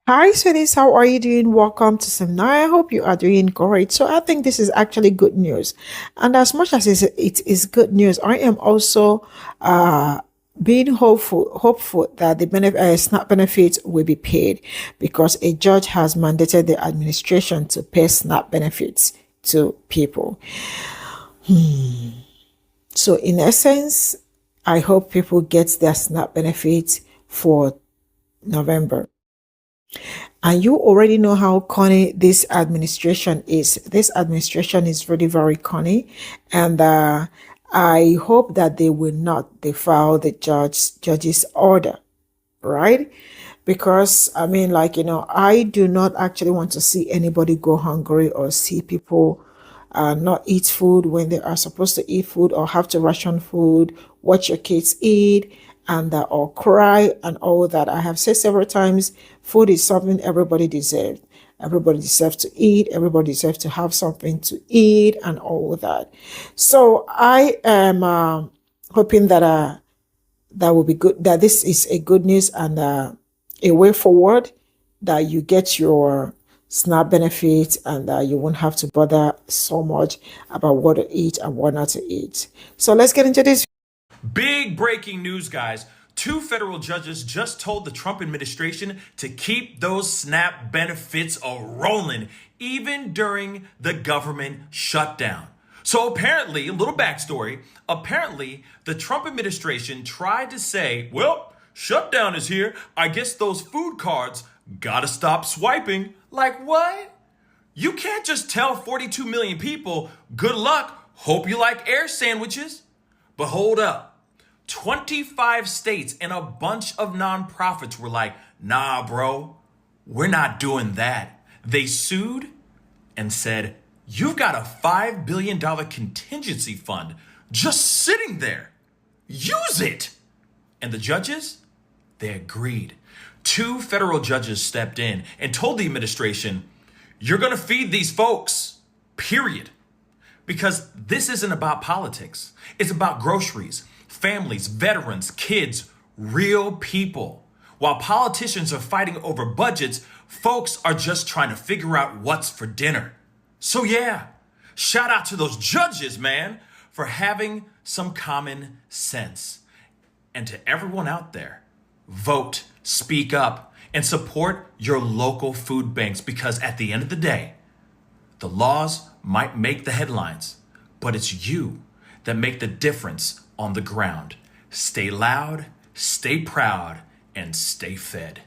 Hi, sweeties. How are you doing? Welcome to Seminar. I hope you are doing great. So, I think this is actually good news. And as much as it is good news, I am also uh, being hopeful that the SNAP benefits will be paid because a judge has mandated the administration to pay SNAP benefits to people. So, in essence, I hope people get their SNAP benefits for November. And you already know how corny this administration is. This administration is really very corny. And I hope that they will not defile the judge's order, right? Because I mean, I do not actually want to see anybody go hungry or see people not eat food when they are supposed to eat food or have to ration food, watch your kids eat, and or cry and all that. I have said several times, food is something everybody deserves. Everybody deserves to eat. Everybody deserves to have something to eat and all that. So I am hoping that that will be good. That this is a good news and a way forward. That you get your SNAP benefits and you won't have to bother so much about what to eat and what not to eat. So let's get into this. Big breaking news, guys. Two federal judges just told the Trump administration to keep those SNAP benefits a rolling, even during the government shutdown. So apparently, a little backstory, apparently the Trump administration tried to say, well, shutdown is here. I guess those food cards gotta stop swiping. Like what? You can't just tell 42 million people, good luck, hope you like air sandwiches. But hold up. 25 states and a bunch of nonprofits were like, nah, bro, we're not doing that. They sued and said, you've got a $5 billion contingency fund just sitting there. Use it. And the judges, they agreed. Two federal judges stepped in and told the administration, you're going to feed these folks, period. Because this isn't about politics. It's about groceries, families, veterans, kids, real people. While politicians are fighting over budgets, folks are just trying to figure out what's for dinner. So yeah, shout out to those judges, man, for having some common sense. And to everyone out there, vote, speak up, and support your local food banks because at the end of the day, the laws might make the headlines, but it's you that make the difference on the ground. Stay loud, stay proud, and stay fed.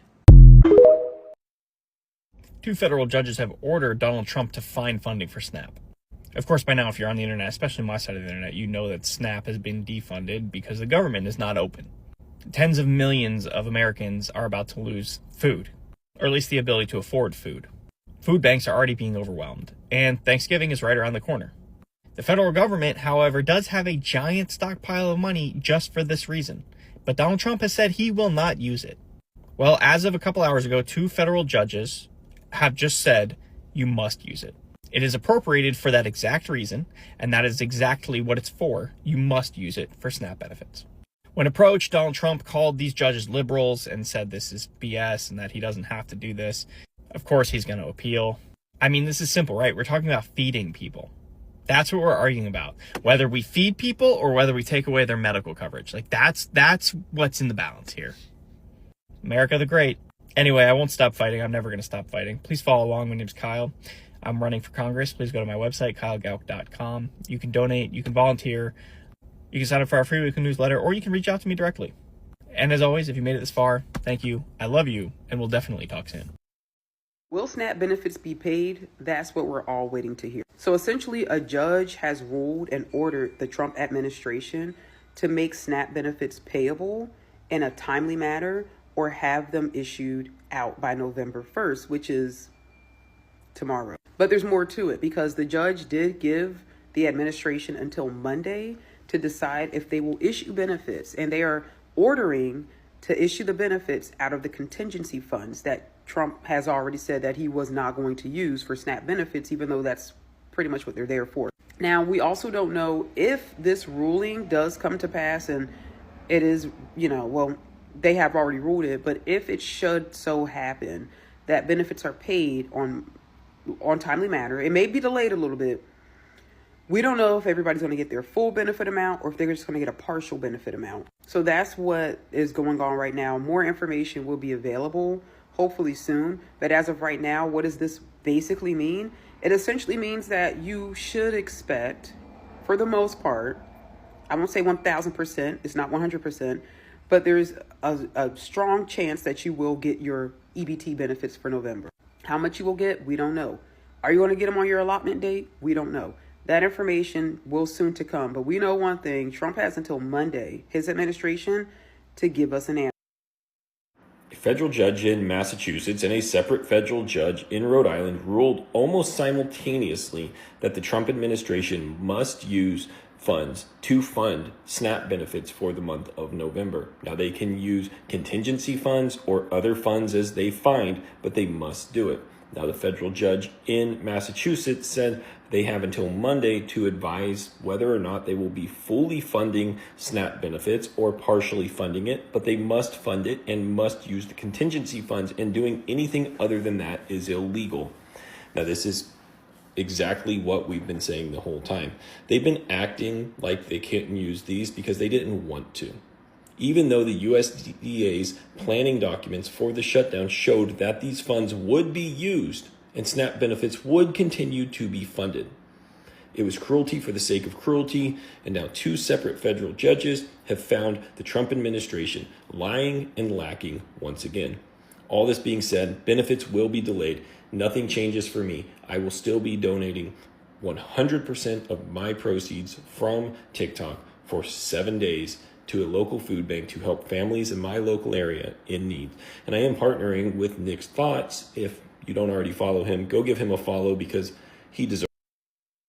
Two federal judges have ordered Donald Trump to find funding for SNAP. Of course, by now, if you're on the internet, especially my side of the internet, you know that SNAP has been defunded because the government is not open. Tens of millions of Americans are about to lose food, or at least the ability to afford food. Food banks are already being overwhelmed, and Thanksgiving is right around the corner. The federal government, however, does have a giant stockpile of money just for this reason, but Donald Trump has said he will not use it. Well, as of a couple hours ago, two federal judges have just said you must use it. It is appropriated for that exact reason, and that is exactly what it's for. You must use it for SNAP benefits. When approached, Donald Trump called these judges liberals and said this is BS and that he doesn't have to do this. Of course, he's going to appeal. I mean, this is simple, right? We're talking about feeding people. That's what we're arguing about. Whether we feed people or whether we take away their medical coverage. Like, that's what's in the balance here. America the Great. Anyway, I won't stop fighting. I'm never going to stop fighting. Please follow along. My name's Kyle. I'm running for Congress. Please go to my website, kylegauk.com. You can donate. You can volunteer. You can sign up for our free weekly newsletter, or you can reach out to me directly. And as always, if you made it this far, thank you. I love you, and we'll definitely talk soon. Will SNAP benefits be paid? That's what we're all waiting to hear. So essentially, a judge has ruled and ordered the Trump administration to make SNAP benefits payable in a timely manner or have them issued out by November 1st, which is tomorrow. But there's more to it because the judge did give the administration until Monday to decide if they will issue benefits, and they are ordering to issue the benefits out of the contingency funds that Trump has already said that he was not going to use for SNAP benefits, even though that's pretty much what they're there for. Now, we also don't know if this ruling does come to pass, and it is, well, they have already ruled it, but if it should so happen that benefits are paid on timely manner. It may be delayed a little bit. We don't know if everybody's going to get their full benefit amount or if they're just going to get a partial benefit amount. So that's what is going on right now. More information will be available hopefully soon. But as of right now, what does this basically mean? It essentially means that you should expect, for the most part, I won't say 1,000%, it's not 100%, but there's a strong chance that you will get your EBT benefits for November. How much you will get, we don't know. Are you going to get them on your allotment date? We don't know. That information will soon to come. But we know one thing, Trump has until Monday, his administration, to give us an answer. A federal judge in Massachusetts and a separate federal judge in Rhode Island ruled almost simultaneously that the Trump administration must use funds to fund SNAP benefits for the month of November. Now, they can use contingency funds or other funds as they find, but they must do it. Now, the federal judge in Massachusetts said they have until Monday to advise whether or not they will be fully funding SNAP benefits or partially funding it, but they must fund it and must use the contingency funds, and doing anything other than that is illegal. Now, this is exactly what we've been saying the whole time. They've been acting like they couldn't use these because they didn't want to. Even though the USDA's planning documents for the shutdown showed that these funds would be used and SNAP benefits would continue to be funded. It was cruelty for the sake of cruelty, and now two separate federal judges have found the Trump administration lying and lacking once again. All this being said, benefits will be delayed. Nothing changes for me. I will still be donating 100% of my proceeds from TikTok for 7 days to a local food bank to help families in my local area in need. And I am partnering with Nick's Thoughts. If you don't already follow him, go give him a follow because he deserves.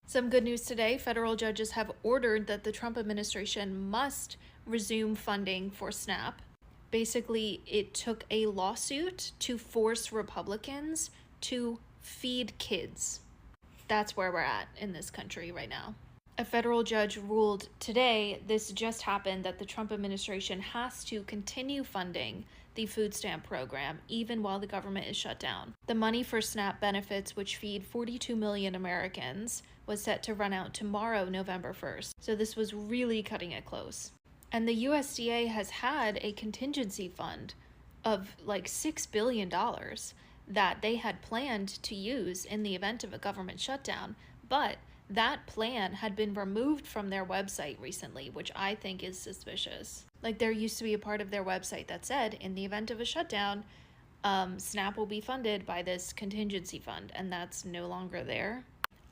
Some good news today. Federal judges have ordered that the Trump administration must resume funding for SNAP. Basically, it took a lawsuit to force Republicans to feed kids. That's where we're at in this country right now. A federal judge ruled today, this just happened, that the Trump administration has to continue funding the food stamp program even while the government is shut down. The money for SNAP benefits, which feed 42 million Americans, was set to run out tomorrow, November 1st. So this was really cutting it close. And the USDA has had a contingency fund of like $6 billion that they had planned to use in the event of a government shutdown, but that plan had been removed from their website recently, which I think is suspicious. Like, there used to be a part of their website that said, in the event of a shutdown, SNAP will be funded by this contingency fund, and that's no longer there.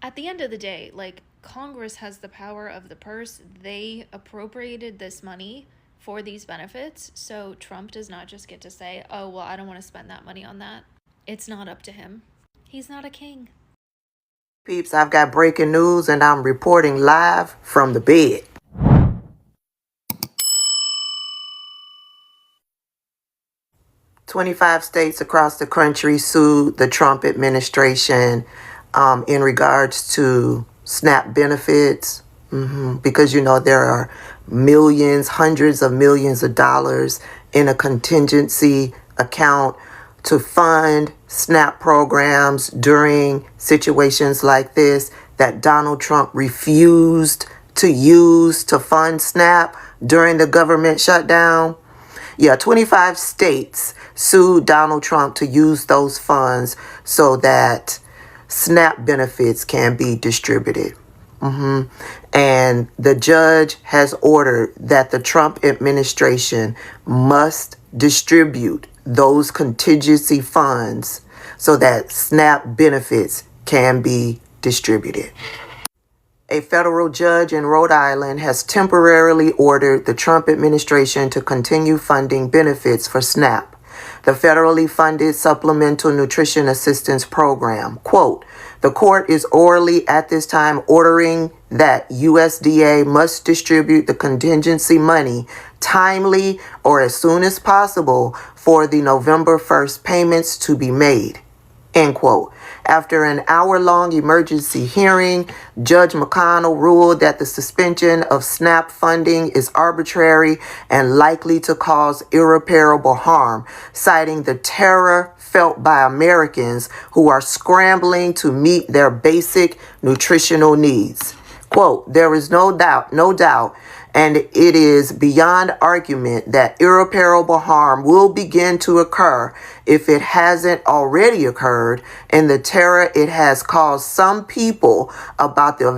At the end of the day, like, Congress has the power of the purse. They appropriated this money for these benefits, so Trump does not just get to say, oh, well, I don't want to spend that money on that. It's not up to him. He's not a king. Peeps, I've got breaking news and I'm reporting live from the bed. "25 states across the country sued the Trump administration in regards to SNAP benefits because, you know, there are millions, hundreds of millions of dollars in a contingency account to fund SNAP programs during situations like this that Donald Trump refused to use to fund SNAP during the government shutdown. Yeah, 25 states sued Donald Trump to use those funds so that SNAP benefits can be distributed. And the judge has ordered that the Trump administration must distribute those contingency funds so that SNAP benefits can be distributed. A federal judge in Rhode Island has temporarily ordered the Trump administration to continue funding benefits for SNAP, the federally funded Supplemental Nutrition Assistance Program. Quote, "The court is orally at this time ordering that USDA must distribute the contingency money timely or as soon as possible for the November 1st payments to be made." end quote. After an hour-long emergency hearing, Judge McConnell ruled that the suspension of SNAP funding is arbitrary and likely to cause irreparable harm, citing the terror felt by Americans who are scrambling to meet their basic nutritional needs. Quote, there is no doubt, and it is beyond argument that irreparable harm will begin to occur if it hasn't already occurred in the terror it has caused some people about the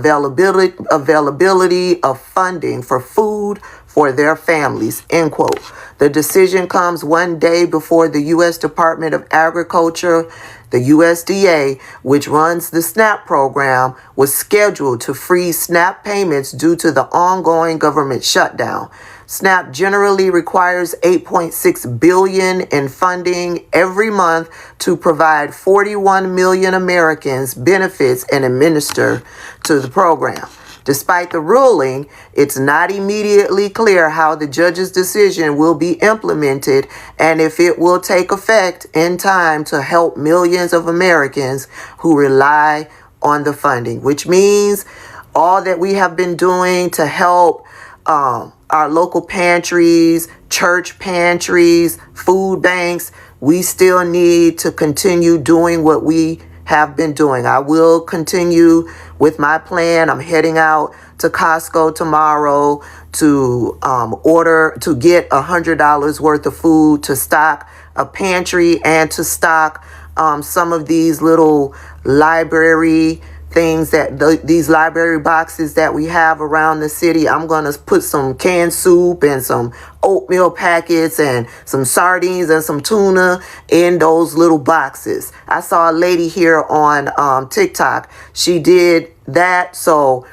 availability of funding for food for their families, end quote. The decision comes one day before the U.S. Department of Agriculture, the USDA, which runs the SNAP program, was scheduled to freeze SNAP payments due to the ongoing government shutdown. SNAP generally requires $8.6 billion in funding every month to provide 41 million Americans benefits and administer to the program. Despite the ruling, it's not immediately clear how the judge's decision will be implemented and if it will take effect in time to help millions of Americans who rely on the funding, which means all that we have been doing to help our local pantries, church pantries, food banks, we still need to continue doing what we have been doing. I will continue with my plan. I'm heading out to Costco tomorrow to get $100 worth of food to stock a pantry and to stock some of these little library things these library boxes that we have around the city. I'm going to put some canned soup and some oatmeal packets and some sardines and some tuna in those little boxes. I saw a lady here on TikTok. She did that. So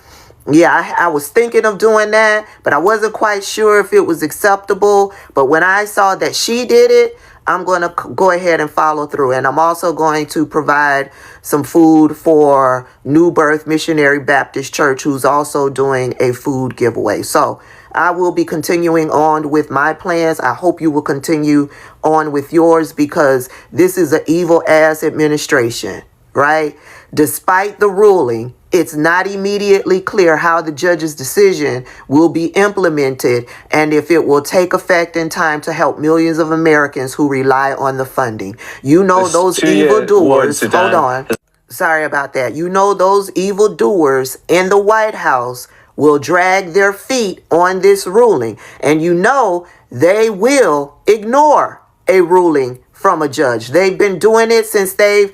yeah, I was thinking of doing that, but I wasn't quite sure if it was acceptable. But when I saw that she did it, I'm going to go ahead and follow through. And I'm also going to provide some food for New Birth Missionary Baptist Church, who's also doing a food giveaway. So I will be continuing on with my plans. I hope you will continue on with yours, because this is an evil ass administration, right? Despite the ruling, it's not immediately clear how the judge's decision will be implemented and if it will take effect in time to help millions of Americans who rely on the funding. You know those evildoers, hold on. Sorry about that. You know those evildoers in the White House will drag their feet on this ruling, and you know they will ignore a ruling from a judge. They've been doing it since they've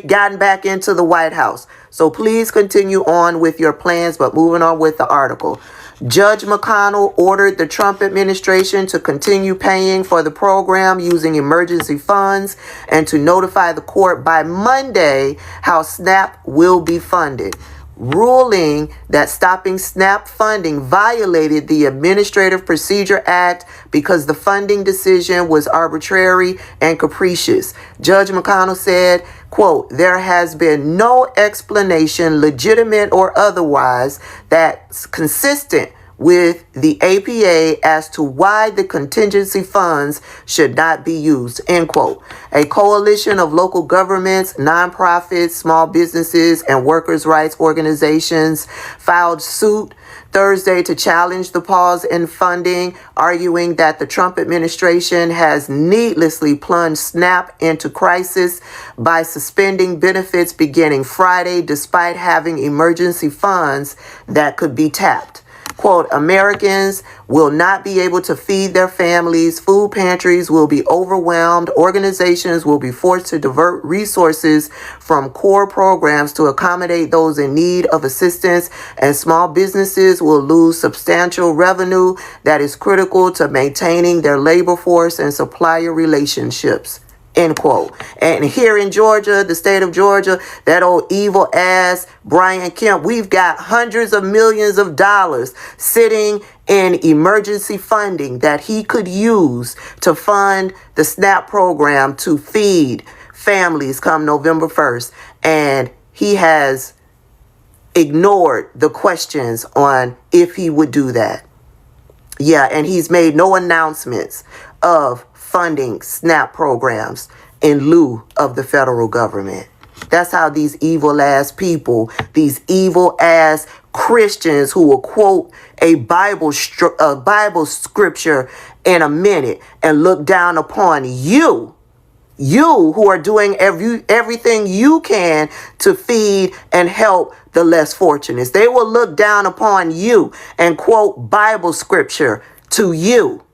gotten back into the White House. So please continue on with your plans, but moving on with the article. Judge McConnell ordered the Trump administration to continue paying for the program using emergency funds and to notify the court by Monday how SNAP will be funded, ruling that stopping SNAP funding violated the Administrative Procedure Act because the funding decision was arbitrary and capricious. Judge McConnell said, quote, there has been no explanation, legitimate or otherwise, that's consistent with the APA as to why the contingency funds should not be used, end quote. A coalition of local governments, nonprofits, small businesses, and workers' rights organizations filed suit Thursday to challenge the pause in funding, arguing that the Trump administration has needlessly plunged SNAP into crisis by suspending benefits beginning Friday, despite having emergency funds that could be tapped. Quote, Americans will not be able to feed their families. Food pantries will be overwhelmed. Organizations will be forced to divert resources from core programs to accommodate those in need of assistance. And small businesses will lose substantial revenue that is critical to maintaining their labor force and supplier relationships. End quote. And here in Georgia, the state of Georgia, that old evil ass Brian Kemp, we've got hundreds of millions of dollars sitting in emergency funding that he could use to fund the SNAP program to feed families come November 1st. And he has ignored the questions on if he would do that. Yeah, and he's made no announcements of funding SNAP programs. in lieu of the federal government. That's how these evil ass people, these evil ass Christians who will quote a Bible scripture in a minute and look down upon you who are doing everything you can to feed and help the less fortunate. They will look down upon you and quote Bible scripture to you.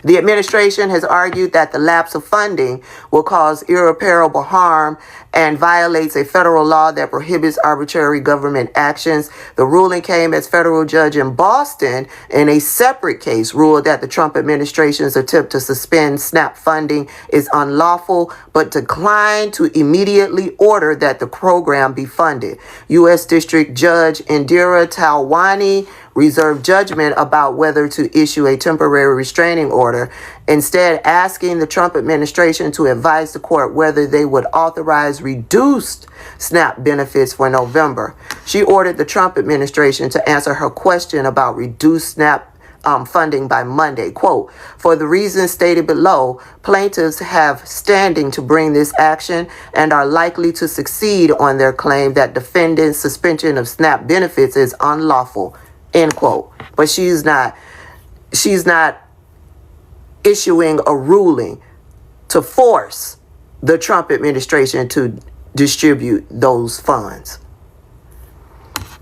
The administration has argued that the lapse of funding will cause irreparable harm and violates a federal law that prohibits arbitrary government actions. The ruling came as federal judge in Boston in a separate case ruled that the Trump administration's attempt to suspend SNAP funding is unlawful, but declined to immediately order that the program be funded. U.S. District Judge Indira Talwani reserved judgment about whether to issue a temporary restraining order, instead asking the Trump administration to advise the court whether they would authorize reduced SNAP benefits for November. She ordered the Trump administration to answer her question about reduced SNAP funding by Monday. Quote, for the reasons stated below, plaintiffs have standing to bring this action and are likely to succeed on their claim that defendant's suspension of SNAP benefits is unlawful. End quote. But she's not issuing a ruling to force the Trump administration to distribute those funds.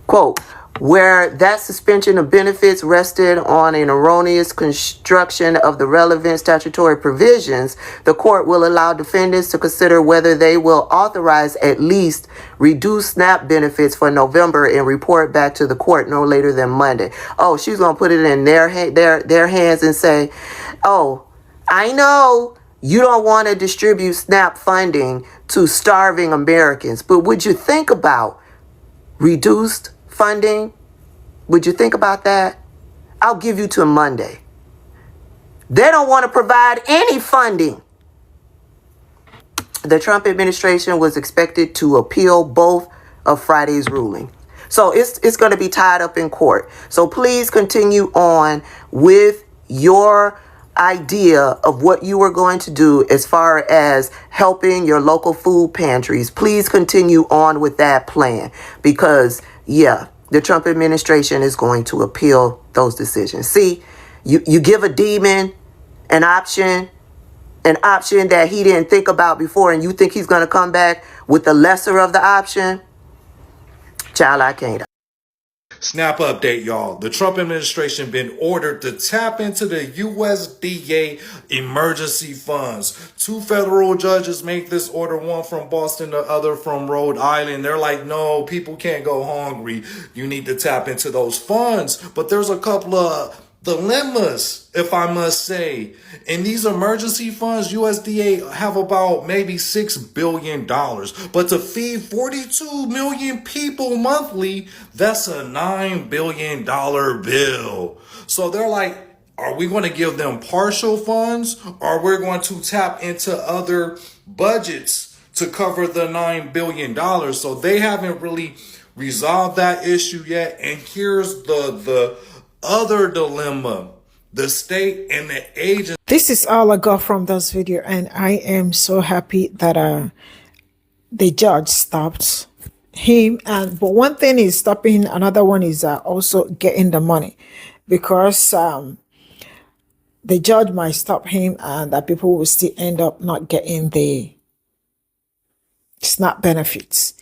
Quote, where that suspension of benefits rested on an erroneous construction of the relevant statutory provisions, the court will allow defendants to consider whether they will authorize at least reduced SNAP benefits for November and report back to the court no later than Monday. Oh, she's going to put it in their hands and say, oh, I know you don't want to distribute SNAP funding to starving Americans, but would you think about reduced funding? Would you think about that? I'll give you to Monday. They don't want to provide any funding. The Trump administration was expected to appeal both of Friday's ruling. So it's going to be tied up in court. So please continue on with your idea of what you are going to do as far as helping your local food pantries. Please continue on with that plan because, yeah, the Trump administration is going to appeal those decisions. See, you give a demon an option that he didn't think about before, and you think he's going to come back with the lesser of the option? Child, I can't. Snap update, y'all. The Trump administration been ordered to tap into the USDA emergency funds. 2 federal judges make this order, one from Boston, the other from Rhode Island. They're like, no, people can't go hungry. You need to tap into those funds. But there's a couple of dilemmas, if I must say. In these emergency funds, USDA have about maybe $6 billion. But to feed 42 million people monthly, that's a $9 billion bill. So they're like, are we going to give them partial funds, or we're going to tap into other budgets to cover the $9 billion? So they haven't really resolved that issue yet. And here's the other dilemma. The state and the agency. This is all I got from this video, and I am so happy that the judge stopped him. But one thing is stopping, another one is also getting the money, because the judge might stop him and that people will still end up not getting the SNAP benefits.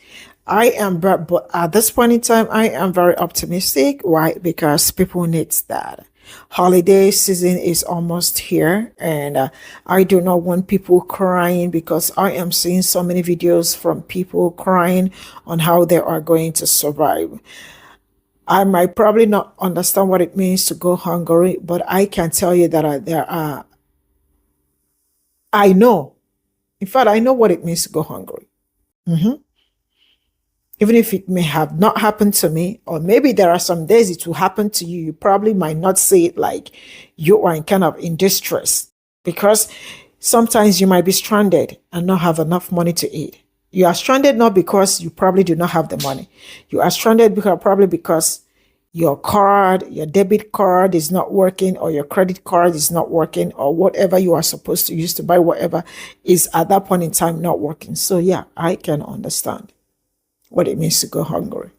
But at this point in time, I am very optimistic. Why? Because people need that. Holiday season is almost here, and I do not want people crying, because I am seeing so many videos from people crying on how they are going to survive. I might probably not understand what it means to go hungry, but I can tell you that I know. In fact, I know what it means to go hungry. Even if it may have not happened to me, or maybe there are some days it will happen to you, you probably might not see it like you are in distress, because sometimes you might be stranded and not have enough money to eat. You are stranded not because you probably do not have the money. You are stranded because your card, your debit card is not working, or your credit card is not working, or whatever you are supposed to use to buy whatever is at that point in time not working. So yeah, I can understand what it means to go hungry.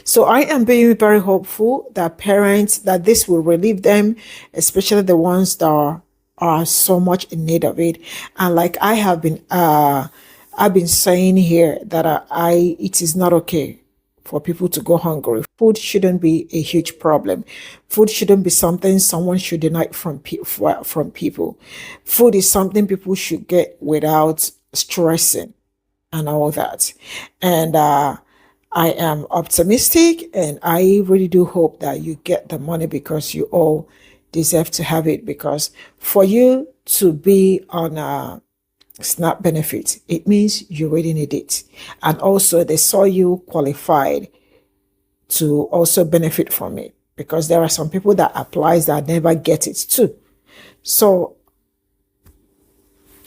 So I am being very hopeful that parents, that this will relieve them, especially the ones that are so much in need of it. And like I've been saying here that it is not okay for people to go hungry. Food shouldn't be a huge problem. Food shouldn't be something someone should deny from people. Food is something people should get without stressing and all that. And I am optimistic, and I really do hope that you get the money, because you all deserve to have it. Because for you to be on a SNAP benefit, it means you really need it. And also they saw you qualified to also benefit from it, because there are some people that applies that never get it too. So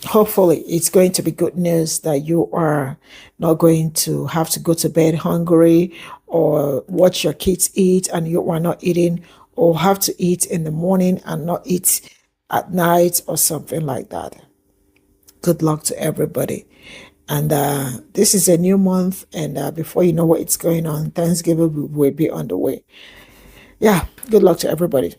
hopefully it's going to be good news that you are not going to have to go to bed hungry, or watch your kids eat and you are not eating, or have to eat in the morning and not eat at night or something like that. Good luck to everybody. And this is a new month, and before you know what it's going on, Thanksgiving will be on the way. Yeah, good luck to everybody.